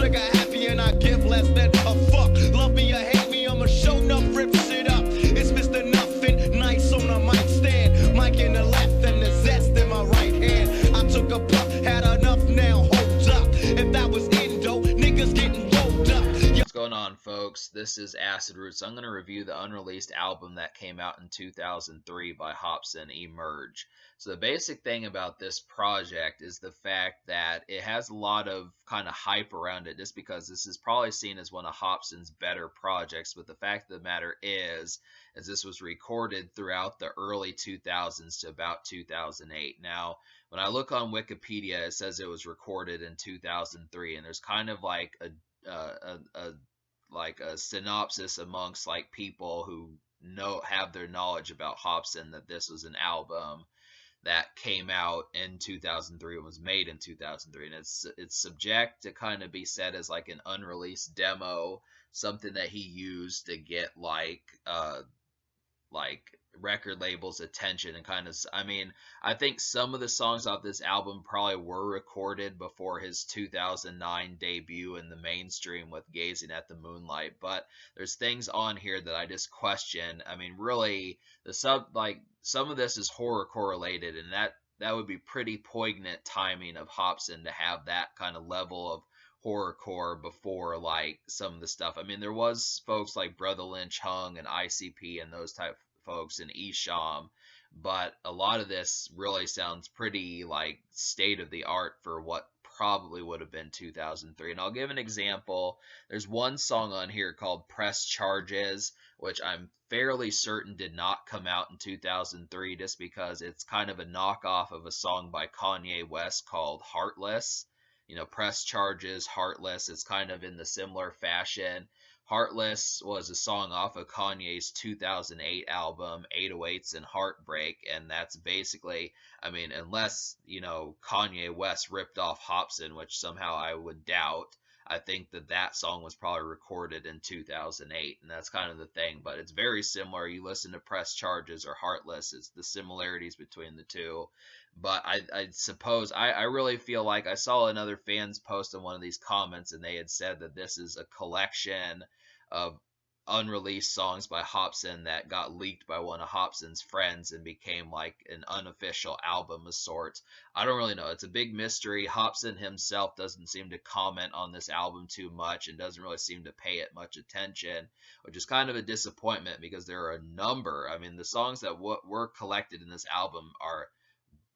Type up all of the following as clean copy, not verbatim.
trigger happy and I give less than a fuck. Love me or hate me, I'ma show enough, rip shit up. It's Mr. Nothing, nice on a mic stand. Mic in the left and the zest in my right hand. I took a puff, had enough now, hold up. If that was Indo, niggas getting rolled up. What's going on, folks? This is Acid Roots. I'm going to review the unreleased album that came out in 2003 by Hopsin Emurge. So the basic thing about this project is the fact that it has a lot of kind of hype around it, just because this is probably seen as one of Hopsin's better projects. But the fact of the matter is this was recorded throughout the early 2000s to about 2008. Now, when I look on Wikipedia, it says it was recorded in 2003, and there's kind of like a synopsis amongst like people who have their knowledge about Hopsin that this was an album that came out in 2003 and was made in 2003, and it's subject to kind of be said as like an unreleased demo, something that he used to get like record labels' attention, and kind of, I mean, I think some of the songs off this album probably were recorded before his 2009 debut in the mainstream with Gazing at the Moonlight, but there's things on here that I just question. I mean, really, some of this is horrorcore related, and that would be pretty poignant timing of Hopsin to have that kind of level of horrorcore before like some of the stuff. I mean, there was folks like Brother Lynch Hung and ICP and those type folks in Esham, but a lot of this really sounds pretty like state of the art for what probably would have been 2003. And I'll give an example. There's one song on here called Press Charges, which I'm fairly certain did not come out in 2003, just because it's kind of a knockoff of a song by Kanye West called Heartless. You know, Press Charges, Heartless, it's kind of in the similar fashion. Heartless was a song off of Kanye's 2008 album, 808s and Heartbreak, and that's basically, I mean, unless, you know, Kanye West ripped off Hopsin, which somehow I would doubt, I think that song was probably recorded in 2008, and that's kind of the thing, but it's very similar. You listen to Press Charges or Heartless, it's the similarities between the two. But I suppose, I really feel like I saw another fan's post on one of these comments, and they had said that this is a collection of unreleased songs by Hopsin that got leaked by one of Hopsin's friends and became like an unofficial album of sorts. I don't really know. It's a big mystery. Hopsin himself doesn't seem to comment on this album too much and doesn't really seem to pay it much attention, which is kind of a disappointment because there are a number. I mean, the songs that were collected in this album are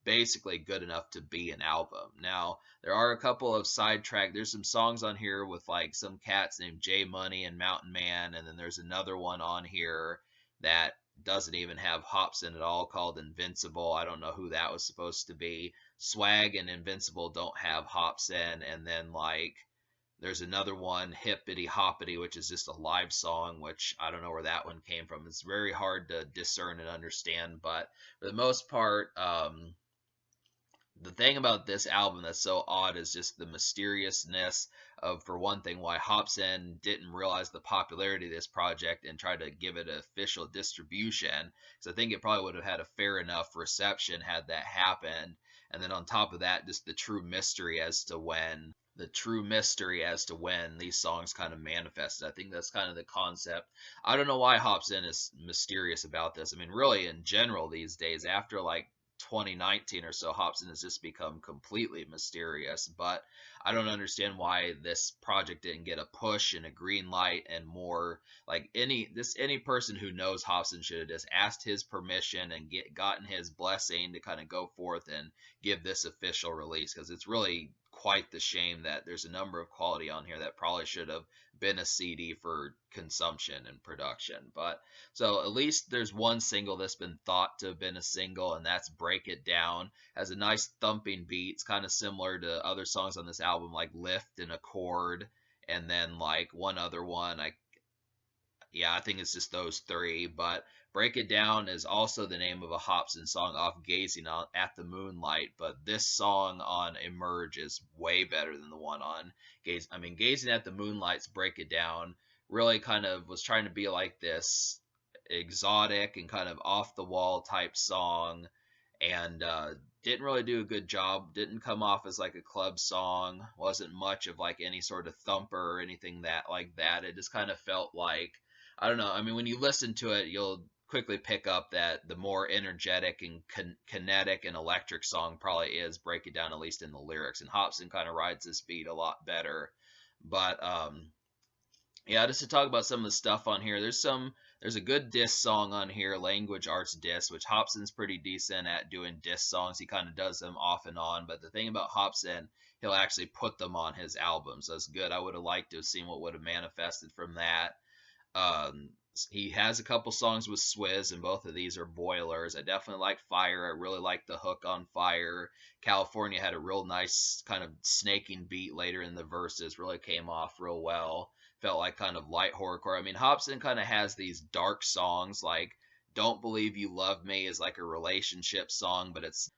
basically good enough to be an album. Now, there are a couple of sidetrack. There's some songs on here with like some cats named J Money and Mountain Man, and then there's another one on here that doesn't even have Hopsin at all called Invincible. I don't know who that was supposed to be. Swag and Invincible don't have Hopsin, and then like there's another one, Hippity Hoppity, which is just a live song, which I don't know where that one came from. It's very hard to discern and understand, but for the most part, the thing about this album that's so odd is just the mysteriousness of, for one thing, why Hopsin didn't realize the popularity of this project and try to give it an official distribution, because I think it probably would have had a fair enough reception had that happened. And then on top of that, just the true mystery as to when these songs kind of manifested. I think that's kind of the concept. I don't know why Hopsin is mysterious about this. I mean, really, in general these days, after like 2019 or so, Hopsin has just become completely mysterious, but I don't understand why this project didn't get a push and a green light and more. Like any person who knows Hopsin should have just asked his permission and gotten his blessing to kind of go forth and give this official release, because it's really quite the shame that there's a number of quality on here that probably should have been a CD for consumption and production. But so at least there's one single that's been thought to have been a single, and that's Break It Down. Has a nice thumping beat. It's kind of similar to other songs on this album like Lift and Accord, and then like one other one. I think it's just those three, but Break It Down is also the name of a Hopsin song off Gazing at the Moonlight, but this song on Emerge is way better than the one on Gazing at the Moonlight's Break It Down really kind of was trying to be like this exotic and kind of off the wall type song, and didn't really do a good job. Didn't come off as like a club song. Wasn't much of like any sort of thumper or anything that like that. It just kind of felt like, I don't know. I mean, when you listen to it, you'll quickly pick up that the more energetic and kinetic and electric song probably is Break It Down, at least in the lyrics. And Hopsin kind of rides this beat a lot better. But yeah, just to talk about some of the stuff on here. There's a good diss song on here, Language Arts Diss, which Hopsin's pretty decent at doing diss songs. He kind of does them off and on, but the thing about Hopsin, he'll actually put them on his albums. That's good. I would have liked to have seen what would have manifested from that. Um, he has a couple songs with Swizz, and both of these are boilers. I definitely like Fire. I really like the hook on Fire. California had a real nice kind of snaking beat later in the verses, really came off real well. Felt like kind of light horrorcore. I mean, Hopsin kind of has these dark songs, like Don't Believe You Love Me is like a relationship song, but it's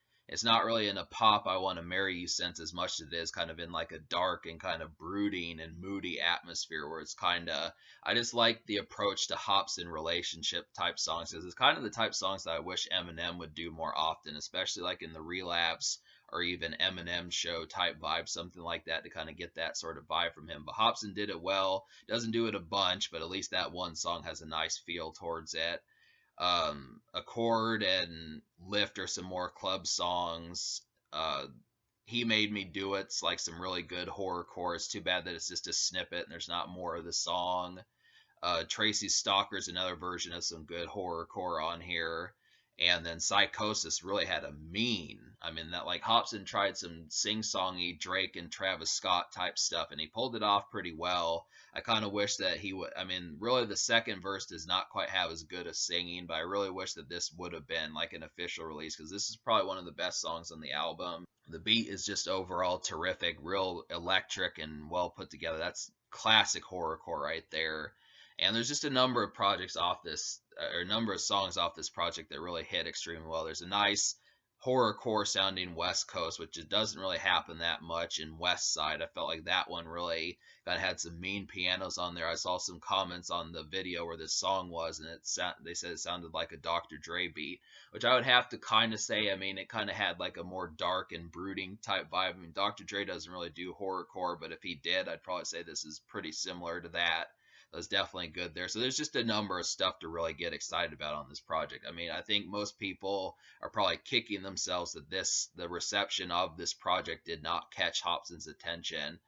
not really in a pop I want to marry you sense as much as it is kind of in like a dark and kind of brooding and moody atmosphere where it's kind of, I just like the approach to Hopsin relationship type songs because it's kind of the type songs that I wish Eminem would do more often, especially like in the Relapse or even Eminem show type vibe, something like that to kind of get that sort of vibe from him. But Hopsin did it well. Doesn't do it a bunch, but at least that one song has a nice feel towards it. Accord and Lift are some more club songs. He Made Me Do It's like some really good horrorcore. It's too bad that it's just a snippet and there's not more of the song. Tracy's Stalker is another version of some good horrorcore on here. And then Psychosis really had a mean. I mean, that like Hopsin tried some sing-songy Drake and Travis Scott type stuff, and he pulled it off pretty well. I kind of wish that he would. I mean, really, the second verse does not quite have as good a singing, but I really wish that this would have been like an official release because this is probably one of the best songs on the album. The beat is just overall terrific, real electric and well put together. That's classic horrorcore right there. And there's just a number of projects off this, or a number of songs off this project that really hit extremely well. There's a nice horrorcore sounding West Coast, which it doesn't really happen that much in West Side. I felt like that one really kind of had some mean pianos on there. I saw some comments on the video where this song was, and they said it sounded like a Dr. Dre beat, which I would have to kind of say. I mean, it kind of had like a more dark and brooding type vibe. I mean, Dr. Dre doesn't really do horrorcore, but if he did, I'd probably say this is pretty similar to that. Was definitely good there. So there's just a number of stuff to really get excited about on this project. I mean, I think most people are probably kicking themselves that the reception of this project did not catch Hopsin's attention.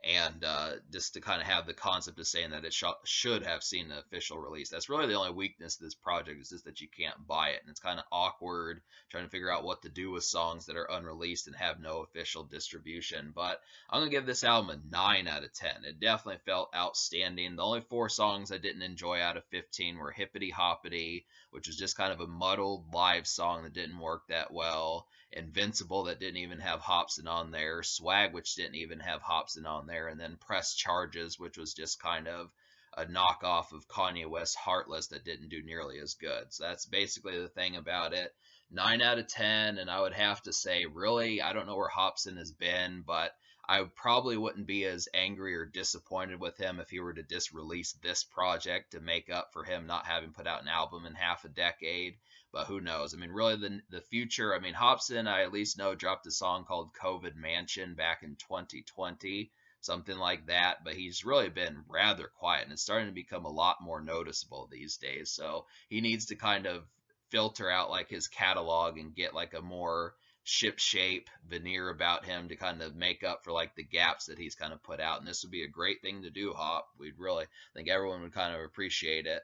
And just to kind of have the concept of saying that it should have seen an official release. That's really the only weakness of this project is just that you can't buy it. And it's kind of awkward trying to figure out what to do with songs that are unreleased and have no official distribution. But I'm going to give this album a 9 out of 10. It definitely felt outstanding. The only 4 songs I didn't enjoy out of 15 were Hippity Hoppity, which was just kind of a muddled live song that didn't work that well. Invincible that didn't even have Hopsin on there, Swag which didn't even have Hopsin on there, and then Press Charges which was just kind of a knockoff of Kanye West's Heartless that didn't do nearly as good. So that's basically the thing about it. 9 out of 10, and I would have to say, really, I don't know where Hopsin has been, but I probably wouldn't be as angry or disappointed with him if he were to just release this project to make up for him not having put out an album in half a decade. But who knows? I mean, really, the future. I mean, Hopsin, I at least know, dropped a song called COVID Mansion back in 2020, something like that. But he's really been rather quiet, and it's starting to become a lot more noticeable these days. So he needs to kind of filter out like his catalog and get like a more ship shape veneer about him to kind of make up for like the gaps that he's kind of put out. And this would be a great thing to do, Hop. We'd really think everyone would kind of appreciate it.